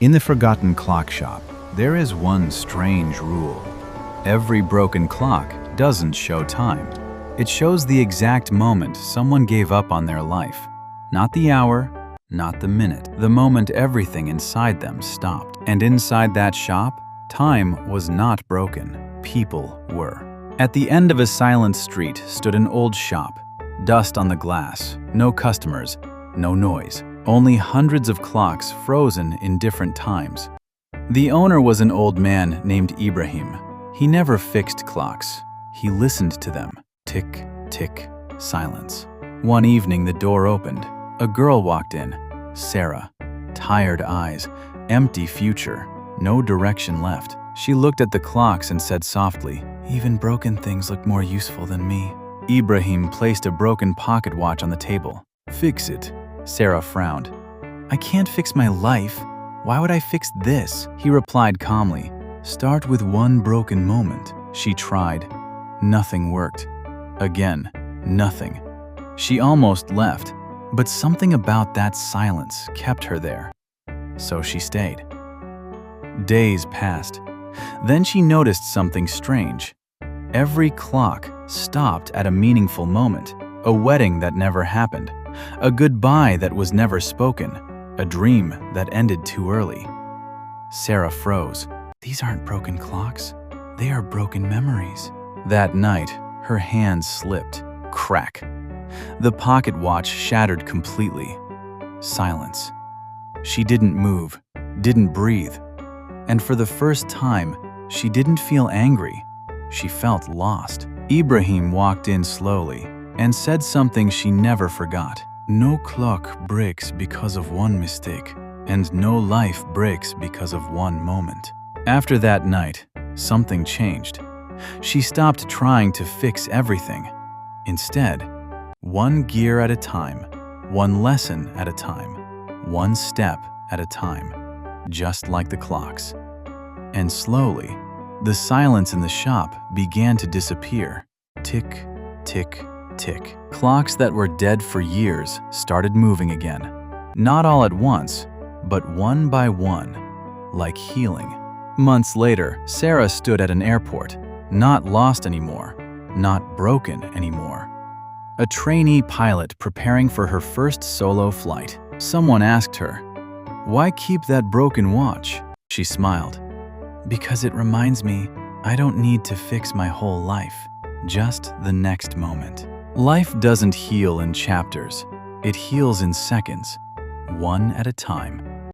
In the forgotten clock shop, there is one strange rule. Every broken clock doesn't show time. It shows the exact moment someone gave up on their life. Not the hour, not the minute. The moment everything inside them stopped. And inside that shop, time was not broken. People were. At the end of a silent street stood an old shop. Dust on the glass, no customers, no noise. Only hundreds of clocks frozen in different times. The owner was an old man named Ibrahim. He never fixed clocks. He listened to them. Tick, tick, silence. One evening the door opened. A girl walked in. Sara. Tired eyes, empty future, no direction left. She looked at the clocks and said softly, "Even broken things look more useful than me." Ibrahim placed a broken pocket watch on the table. "Fix it." Sara frowned. "I can't fix my life. Why would I fix this?" He replied calmly. "Start with one broken moment." She tried. Nothing worked. Again, nothing. She almost left, but something about that silence kept her there. So she stayed. Days passed. Then she noticed something strange. Every clock stopped at a meaningful moment, a wedding that never happened, a goodbye that was never spoken, a dream that ended too early. Sara froze. These aren't broken clocks. They are broken memories. That night, her hands slipped. Crack. The pocket watch shattered completely. Silence. She didn't move, didn't breathe. And for the first time, she didn't feel angry. She felt lost. Ibrahim walked in slowly and said something she never forgot. No clock breaks because of one mistake, and no life breaks because of one moment. After that night, something changed. She stopped trying to fix everything. Instead, one gear at a time, one lesson at a time, one step at a time, just like the clocks. And slowly, the silence in the shop began to disappear. Tick, tick, tick. Clocks that were dead for years started moving again. Not all at once, but one by one, like healing. Months later, Sara stood at an airport, not lost anymore, not broken anymore. A trainee pilot preparing for her first solo flight. Someone asked her, "Why keep that broken watch?" She smiled. "Because it reminds me I don't need to fix my whole life, just the next moment." Life doesn't heal in chapters. It heals in seconds, one at a time.